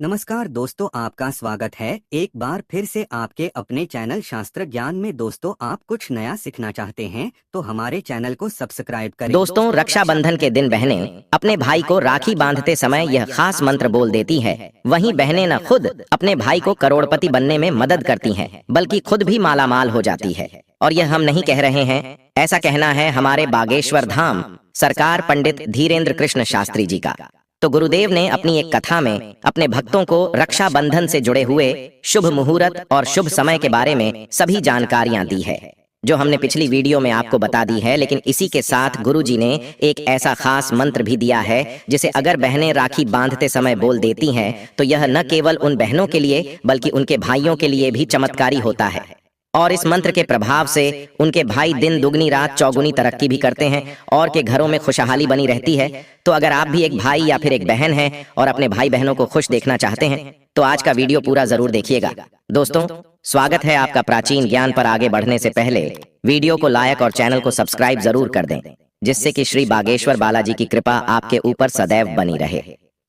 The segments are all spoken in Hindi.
नमस्कार दोस्तों, आपका स्वागत है एक बार फिर से आपके अपने चैनल शास्त्र ज्ञान में। दोस्तों, आप कुछ नया सीखना चाहते हैं तो हमारे चैनल को सब्सक्राइब करें। दोस्तों, रक्षाबंधन के दिन बहनें अपने भाई को राखी बांधते समय यह खास मंत्र बोल देती है। वहीं बहनें न खुद अपने भाई को करोड़पति बनने में मदद करती हैं, बल्कि खुद भी मालामाल हो जाती है। और यह हम नहीं कह रहे हैं, ऐसा कहना है हमारे बागेश्वर धाम सरकार पंडित धीरेन्द्र कृष्ण शास्त्री जी का। तो गुरुदेव ने अपनी एक कथा में अपने भक्तों को रक्षाबंधन से जुड़े हुए शुभ मुहूर्त और शुभ समय के बारे में सभी जानकारियां दी है, जो हमने पिछली वीडियो में आपको बता दी है। लेकिन इसी के साथ गुरुजी ने एक ऐसा खास मंत्र भी दिया है, जिसे अगर बहनें राखी बांधते समय बोल देती हैं तो यह न केवल उन बहनों के लिए बल्कि उनके भाइयों के लिए भी चमत्कारी होता है। और इस मंत्र के प्रभाव से उनके भाई दिन दुगनी रात चौगुनी तरक्की भी करते हैं और के घरों में खुशहाली बनी रहती है। तो अगर आप भी एक भाई या फिर एक बहन हैं और अपने भाई बहनों को खुश देखना चाहते हैं तो आज का वीडियो पूरा जरूर देखिएगा। दोस्तों, स्वागत है आपका प्राचीन ज्ञान पर आगे बढ़ने से पहले वीडियो को लाइक और चैनल को सब्सक्राइब जरूर कर दें, जिससे कि श्री बागेश्वर बालाजी की कृपा आपके ऊपर सदैव बनी रहे।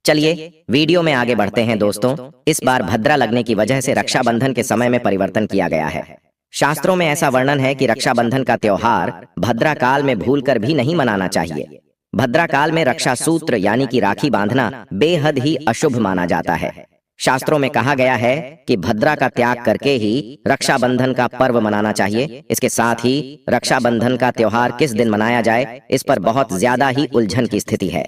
चलिए वीडियो में आगे बढ़ते हैं। दोस्तों, इस बार भद्रा लगने की वजह से रक्षाबंधन के समय में परिवर्तन किया गया है। शास्त्रों में ऐसा वर्णन है कि रक्षाबंधन का त्योहार भद्रा काल में भूलकर भी नहीं मनाना चाहिए। भद्रा काल में रक्षा सूत्र यानी कि राखी बांधना बेहद ही अशुभ माना जाता है। शास्त्रों में कहा गया है कि भद्रा का त्याग करके ही रक्षाबंधन का पर्व मनाना चाहिए। इसके साथ ही रक्षाबंधन का त्योहार किस दिन मनाया जाए, इस पर बहुत ज्यादा ही उलझन की स्थिति है।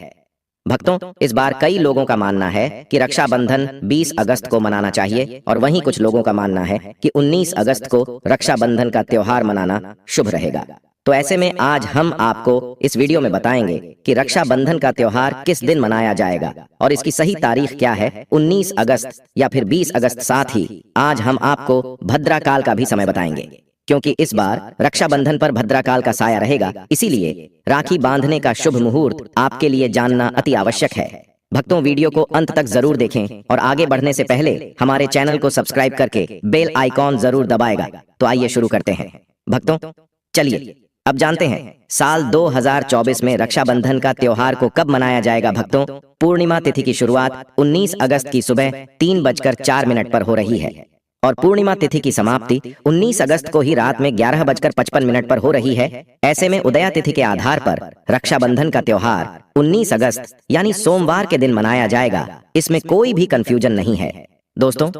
भक्तों, इस बार कई लोगों का मानना है कि रक्षाबंधन 20 अगस्त को मनाना चाहिए और वहीं कुछ लोगों का मानना है कि 19 अगस्त को रक्षाबंधन का त्योहार मनाना शुभ रहेगा। तो ऐसे में आज हम आपको इस वीडियो में बताएंगे कि रक्षाबंधन का त्योहार किस दिन मनाया जाएगा और इसकी सही तारीख क्या है, 19 अगस्त या फिर 20 अगस्त। साथ ही आज हम आपको भद्रा काल का भी समय बताएंगे, क्योंकि इस बार रक्षाबंधन पर भद्राकाल का साया रहेगा। इसीलिए राखी बांधने का शुभ मुहूर्त आपके लिए जानना अति आवश्यक है। भक्तों, वीडियो को अंत तक जरूर देखें और आगे बढ़ने से पहले हमारे चैनल को सब्सक्राइब करके बेल आइकॉन जरूर दबाएगा। तो आइए शुरू करते हैं। भक्तों, चलिए अब जानते हैं साल 2024 में रक्षाबंधन का त्योहार को कब मनाया जाएगा। भक्तों, पूर्णिमा तिथि की शुरुआत 19 अगस्त की सुबह 3:04 पर हो रही है और पूर्णिमा तिथि की समाप्ति 19 अगस्त को ही रात में 11:55 पर हो रही है। ऐसे में उदया तिथि के आधार पर रक्षाबंधन का त्योहार 19 अगस्त यानी सोमवार के दिन मनाया जाएगा। इसमें कोई भी कंफ्यूजन नहीं है। दोस्तों,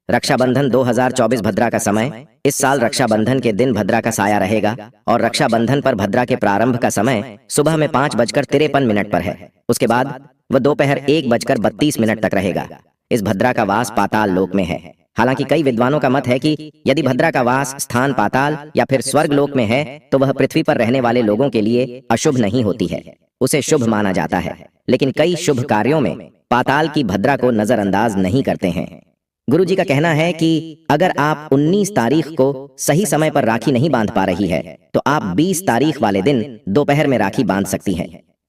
रक्षाबंधन 2024 भद्रा का समय, इस साल रक्षाबंधन के दिन भद्रा का साया रहेगा और रक्षाबंधन पर भद्रा के प्रारंभ का समय सुबह में 5:53 पर है। उसके बाद वह दोपहर 1:32 तक रहेगा। इस भद्रा का वास पाताल लोक में है। हालांकि कई विद्वानों का मत है कि यदि भद्रा का वास स्थान पाताल या फिर स्वर्ग लोक में है तो वह पृथ्वी पर रहने वाले लोगों के लिए अशुभ नहीं होती है, उसे शुभ माना जाता है। लेकिन कई शुभ कार्यों में पाताल की भद्रा को नजरअंदाज नहीं करते हैं। गुरुजी का कहना है कि अगर आप 19 तारीख को सही समय पर राखी नहीं बांध पा रही है तो आप 20 तारीख वाले दिन दोपहर में राखी बांध सकती हैं।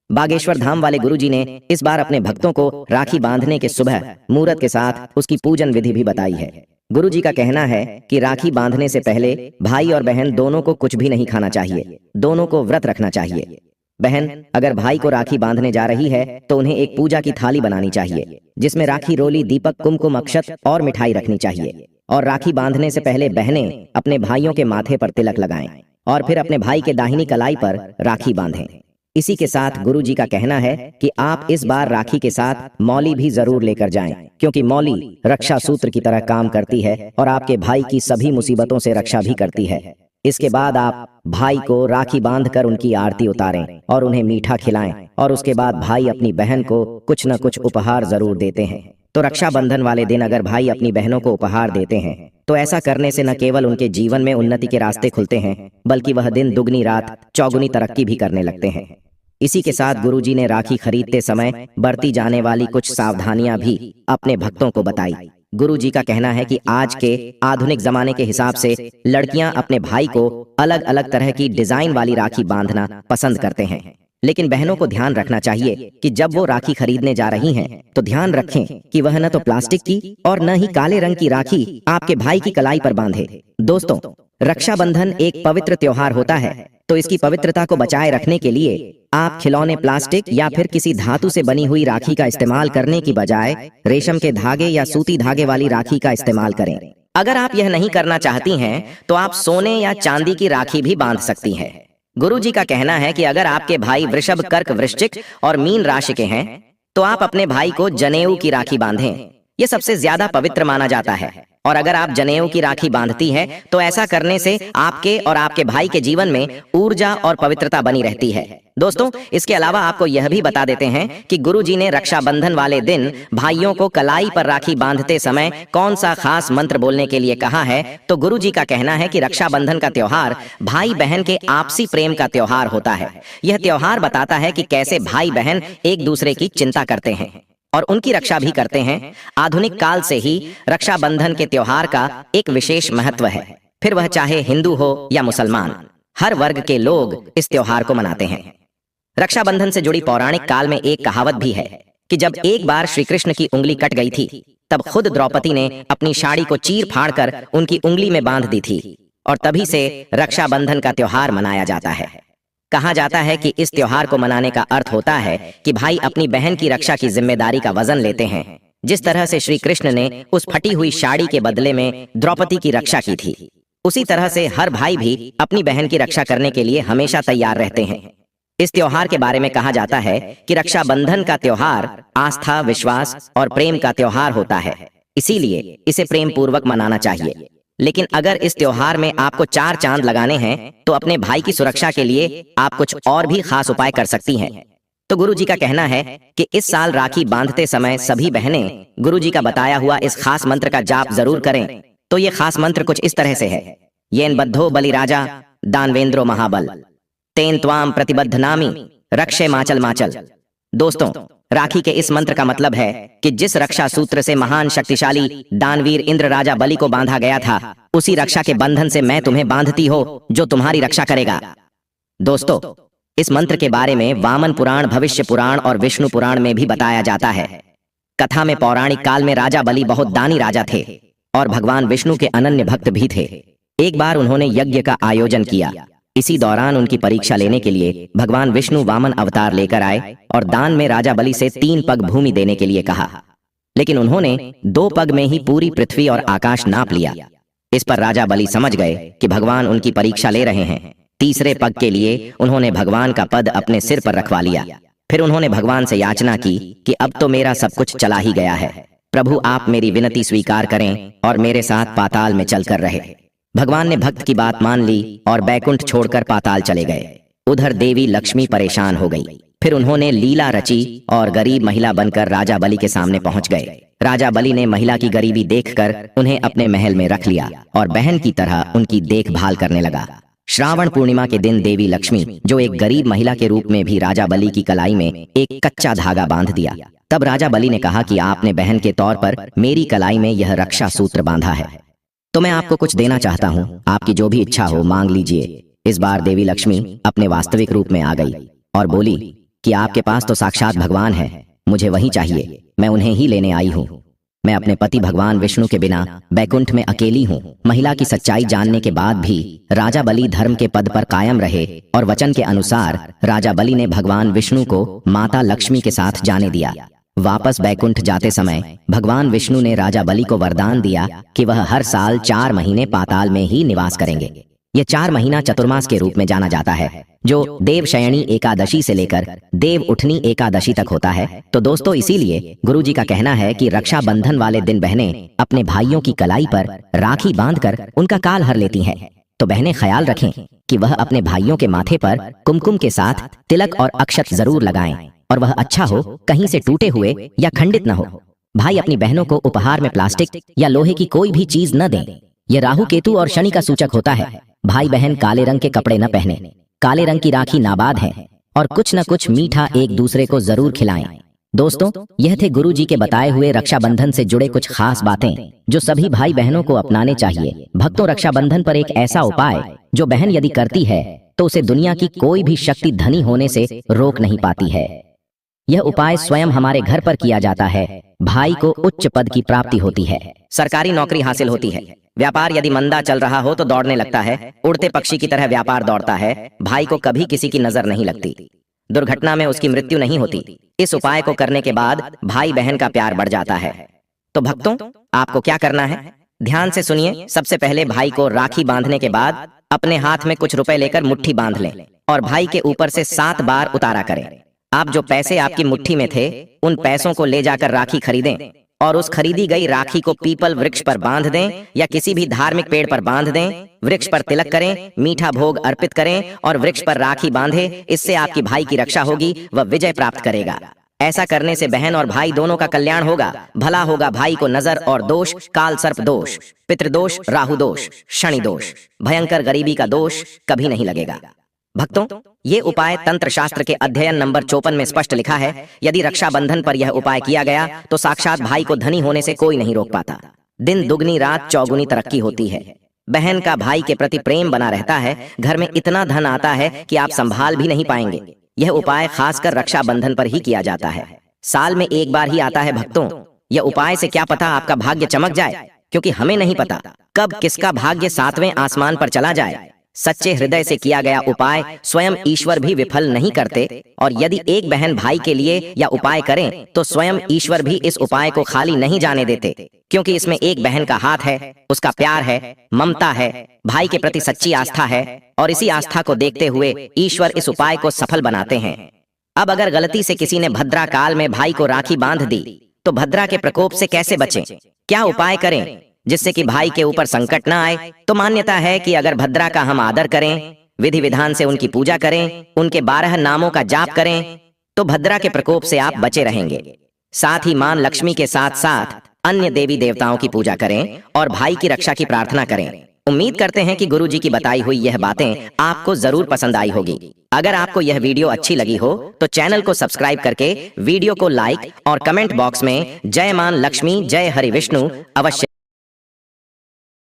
बागेश्वर धाम वाले गुरुजी ने इस बार अपने भक्तों को राखी बांधने के सुबह मुहूर्त के साथ उसकी पूजन विधि भी बताई है। गुरुजी का कहना है कि राखी बांधने से पहले भाई और बहन दोनों को कुछ भी नहीं खाना चाहिए, दोनों को व्रत रखना चाहिए। बहन अगर भाई को राखी बांधने जा रही है तो उन्हें एक पूजा की थाली बनानी चाहिए, जिसमें राखी, रोली, दीपक, कुमकुम, अक्षत और मिठाई रखनी चाहिए। और राखी बांधने से पहले बहनें अपने भाइयों के माथे पर तिलक लगाएं और फिर अपने भाई के दाहिनी कलाई पर राखी बांधें। इसी के साथ गुरुजी का कहना है कि आप इस बार राखी के साथ मौली भी जरूर लेकर जाएं, क्योंकि मौली रक्षा सूत्र की तरह काम करती है और आपके भाई की सभी मुसीबतों से रक्षा भी करती है। इसके बाद आप भाई को राखी बांधकर उनकी आरती उतारें और उन्हें मीठा खिलाएं और उसके बाद भाई अपनी बहन को कुछ न कुछ उपहार जरूर देते हैं। तो रक्षाबंधन वाले दिन अगर भाई अपनी बहनों को उपहार देते हैं तो ऐसा करने से न केवल उनके जीवन में उन्नति के रास्ते खुलते हैं, बल्कि वह दिन दुगनी रात चौगुनी तरक्की भी करने लगते हैं। इसी के साथ गुरुजी ने राखी खरीदते समय बरती जाने वाली कुछ सावधानियां भी अपने भक्तों को बताई। गुरुजी का कहना है कि आज के आधुनिक जमाने के हिसाब से लड़कियां अपने भाई को अलग अलग तरह की डिजाइन वाली राखी बांधना पसंद करते हैं, लेकिन बहनों को ध्यान रखना चाहिए कि जब वो राखी खरीदने जा रही हैं तो ध्यान रखें कि वह न तो प्लास्टिक की और न ही काले रंग की राखी आपके भाई की कलाई पर बांधे। दोस्तों, रक्षाबंधन एक पवित्र त्योहार होता है, तो इसकी पवित्रता को बचाए रखने के लिए आप खिलौने, प्लास्टिक या फिर किसी धातु से बनी हुई राखी का इस्तेमाल करने की बजाय रेशम के धागे या सूती धागे वाली राखी का इस्तेमाल करें। अगर आप यह नहीं करना चाहती हैं, तो आप सोने या चांदी की राखी भी बांध सकती हैं। गुरुजी का कहना है कि अगर आपके भाई वृषभ, कर्क, वृश्चिक और मीन राशि के हैं, तो आप अपने भाई को जनेऊ की राखी बांधें। यह सबसे ज्यादा पवित्र माना जाता है। और अगर आप जनेऊ की राखी बांधती हैं, तो ऐसा करने से आपके और आपके भाई के जीवन में ऊर्जा और पवित्रता बनी रहती है। दोस्तों, इसके अलावा आपको यह भी बता देते हैं कि गुरुजी ने रक्षाबंधन वाले दिन भाइयों को कलाई पर राखी बांधते समय कौन सा खास मंत्र बोलने के लिए कहा है। तो गुरुजी का कहना है कि रक्षाबंधन का त्योहार भाई बहन के आपसी प्रेम का त्योहार होता है। यह त्योहार बताता है कि कैसे भाई बहन एक दूसरे की चिंता करते हैं और उनकी रक्षा भी करते हैं। आधुनिक काल से ही रक्षाबंधन के त्योहार का एक विशेष महत्व है। फिर वह चाहे हिंदू हो या मुसलमान, हर वर्ग के लोग इस त्योहार को मनाते हैं। रक्षाबंधन से जुड़ी पौराणिक काल में एक कहावत भी है कि जब एक बार श्री कृष्ण की उंगली कट गई थी, तब खुद द्रौपदी ने अपनी साड़ी को चीर फाड़ कर उनकी उंगली में बांध दी थी और तभी से रक्षाबंधन का त्योहार मनाया जाता है। कहा जाता है कि इस त्योहार को मनाने का अर्थ होता है कि भाई अपनी बहन की रक्षा की जिम्मेदारी का वजन लेते हैं। जिस तरह से श्री कृष्ण ने उस फटी हुई साड़ी के बदले में द्रौपदी की रक्षा की थी, उसी तरह से हर भाई भी अपनी बहन की रक्षा करने के लिए हमेशा तैयार रहते हैं। इस त्योहार के बारे में कहा जाता है कि रक्षाबंधन का त्योहार आस्था, विश्वास और प्रेम का त्योहार होता है, इसीलिए इसे प्रेम पूर्वक मनाना चाहिए। लेकिन अगर इस त्योहार में आपको 4 चांद लगाने हैं, तो अपने भाई की सुरक्षा के लिए आप कुछ और भी खास उपाय कर सकती हैं। तो गुरुजी का कहना है कि इस साल राखी बांधते समय सभी बहनें गुरुजी का बताया हुआ इस खास मंत्र का जाप जरूर करें। तो ये खास मंत्र कुछ इस तरह से है: येन बद्धो बलिराजा दानवेंद्रो महाबल तेन त्वाम प्रतिबद्ध नामी रक्षे माचल माचल। दोस्तों, राखी के इस मंत्र का मतलब है कि जिस रक्षा सूत्र से महान शक्तिशाली दानवीर इंद्र राजा बलि को बांधा गया था, उसी रक्षा के बंधन से मैं तुम्हें बांधती हो जो तुम्हारी रक्षा करेगा। दोस्तों, इस मंत्र के बारे में वामन पुराण, भविष्य पुराण और विष्णु पुराण में भी बताया जाता है। कथा में पौराणिक काल में राजा बलि बहुत दानी राजा थे और भगवान विष्णु के अनन्य भक्त भी थे। एक बार उन्होंने यज्ञ का आयोजन किया। इसी दौरान उनकी परीक्षा लेने के लिए भगवान विष्णु वामन अवतार लेकर आए और दान में राजा बलि से 3 पग भूमि देने के लिए कहा। लेकिन उन्होंने 2 पग में ही पूरी पृथ्वी और आकाश नाप लिया। इस पर राजा बलि समझ गए कि भगवान उनकी परीक्षा ले रहे हैं। तीसरे पग के लिए उन्होंने भगवान का पद अपने सिर पर रखवा लिया। फिर उन्होंने भगवान से याचना की कि अब तो मेरा सब कुछ चला ही गया है, प्रभु आप मेरी विनती स्वीकार करें और मेरे साथ पाताल में चलकर रहे। भगवान ने भक्त की बात मान ली और बैकुंठ छोड़कर पाताल चले गए। उधर देवी लक्ष्मी परेशान हो गई। फिर उन्होंने लीला रची और गरीब महिला बनकर राजा बलि के सामने पहुंच गए। राजा बलि ने महिला की गरीबी देखकर उन्हें अपने महल में रख लिया और बहन की तरह उनकी देखभाल करने लगा। श्रावण पूर्णिमा के दिन देवी लक्ष्मी, जो एक गरीब महिला के रूप में भी राजा बलि की कलाई में एक कच्चा धागा बांध दिया। तब राजा बलि ने कहा कि आपने बहन के तौर पर मेरी कलाई में यह रक्षा सूत्र बांधा है, तो मैं आपको कुछ देना चाहता हूँ। आपकी जो भी इच्छा हो मांग लीजिए। इस बार देवी लक्ष्मी अपने वास्तविक रूप में आ गई और बोली कि आपके पास तो साक्षात भगवान है, मुझे वही चाहिए, मैं उन्हें ही लेने आई हूँ। मैं अपने पति भगवान विष्णु के बिना बैकुंठ में अकेली हूँ। महिला की सच्चाई जानने के बाद भी राजा बलि धर्म के पद पर कायम रहे और वचन के अनुसार राजा बलि ने भगवान विष्णु को माता लक्ष्मी के साथ जाने दिया। वापस बैकुंठ जाते समय भगवान विष्णु ने राजा बलि को वरदान दिया कि वह हर साल 4 महीने पाताल में ही निवास करेंगे। यह 4 महीना चतुर्मास के रूप में जाना जाता है, जो देवशयनी एकादशी से लेकर देव उठनी एकादशी तक होता है। तो दोस्तों, इसीलिए गुरुजी का कहना है कि रक्षाबंधन वाले दिन बहनें अपने भाइयों की कलाई पर राखी बांधकर उनका काल हर लेती हैं। तो बहनें ख्याल रखें कि वह अपने भाइयों के माथे पर कुमकुम के साथ तिलक और अक्षत जरूर लगाएं और वह अच्छा हो, कहीं से टूटे हुए या खंडित न हो। भाई अपनी बहनों को उपहार में प्लास्टिक या लोहे की कोई भी चीज न दें। यह राहु, केतु और शनि का सूचक होता है। भाई बहन काले रंग के कपड़े न पहने, काले रंग की राखी नाबाद है और कुछ न कुछ मीठा एक दूसरे को जरूर खिलाएं। दोस्तों, यह थे गुरुजी के बताए हुए रक्षाबंधन से जुड़े कुछ खास बातें जो सभी भाई बहनों को अपनाने चाहिए। भक्तों, रक्षाबंधन पर एक ऐसा उपाय जो बहन यदि करती है तो उसे दुनिया की कोई भी शक्ति धनी होने से रोक नहीं पाती है। यह उपाय स्वयं हमारे घर पर किया जाता है। भाई को उच्च पद की प्राप्ति होती है, सरकारी नौकरी हासिल होती है। व्यापार यदि मंदा चल रहा हो तो दौड़ने लगता है, उड़ते पक्षी की तरह व्यापार दौड़ता है। भाई को कभी किसी की नजर नहीं लगती, दुर्घटना में उसकी मृत्यु नहीं होती। इस उपाय को करने के बाद भाई बहन का प्यार बढ़ जाता है। तो भक्तों, आपको क्या करना है, ध्यान से सुनिए। सबसे पहले भाई को राखी बांधने के बाद अपने हाथ में कुछ रुपए लेकर मुट्ठी बांध लें और भाई के ऊपर से 7 बार उतारा करें। आप जो पैसे आपकी मुट्ठी में थे, उन पैसों को ले जाकर राखी खरीदें और उस खरीदी गई राखी को पीपल वृक्ष पर बांध दें या किसी भी धार्मिक पेड़ पर बांध दें। वृक्ष पर तिलक करें, मीठा भोग अर्पित करें और वृक्ष पर राखी बांधे। इससे आपकी भाई की रक्षा होगी, वह विजय प्राप्त करेगा। ऐसा करने से बहन और भाई दोनों का कल्याण होगा, भला होगा। भाई को नजर और दोष, काल सर्प दोष, पितृदोष, राहु दोष, शनि दोष, भयंकर गरीबी का दोष कभी नहीं लगेगा। भक्तों, ये उपाय तंत्र शास्त्र के अध्ययन नंबर 54 में स्पष्ट लिखा है। यदि रक्षाबंधन पर यह उपाय किया गया तो साक्षात भाई को धनी होने से कोई नहीं रोक पाता। दिन दुगनी रात चौगुनी तरक्की होती है। बहन का भाई के प्रति प्रेम बना रहता है। घर में इतना धन आता है कि आप संभाल भी नहीं पाएंगे। यह उपाय खासकर रक्षाबंधन पर ही किया जाता है। साल में एक बार ही आता है भक्तों। यह उपाय से क्या पता आपका भाग्य चमक जाए, क्योंकि हमें नहीं पता कब किसका भाग्य 7वें आसमान पर चला जाए। सच्चे हृदय से किया गया उपाय स्वयं ईश्वर भी विफल नहीं करते। और यदि एक बहन भाई के लिए यह उपाय करें तो स्वयं ईश्वर भी इस उपाय को खाली नहीं जाने देते, क्योंकि इसमें एक बहन का हाथ है, उसका प्यार है, ममता है, भाई के प्रति सच्ची आस्था है। और इसी आस्था को देखते हुए ईश्वर इस उपाय को सफल बनाते हैं। अब अगर गलती से किसी ने भद्रा काल में भाई को राखी बांध दी तो भद्रा के प्रकोप से कैसे बचें, क्या उपाय करें जिससे कि भाई के ऊपर संकट न आए। तो मान्यता है कि अगर भद्रा का हम आदर करें, विधि विधान से उनकी पूजा करें, उनके 12 नामों का जाप करें, तो भद्रा के प्रकोप से आप बचे रहेंगे। साथ ही मां लक्ष्मी के साथ साथ अन्य देवी देवताओं की पूजा करें और भाई की रक्षा की प्रार्थना करें। उम्मीद करते हैं कि गुरुजी की बताई हुई यह बातें आपको जरूर पसंद आई होगी। अगर आपको यह वीडियो अच्छी लगी हो तो चैनल को सब्सक्राइब करके वीडियो को लाइक और कमेंट बॉक्स में जय मां लक्ष्मी, जय हरि विष्णु अवश्य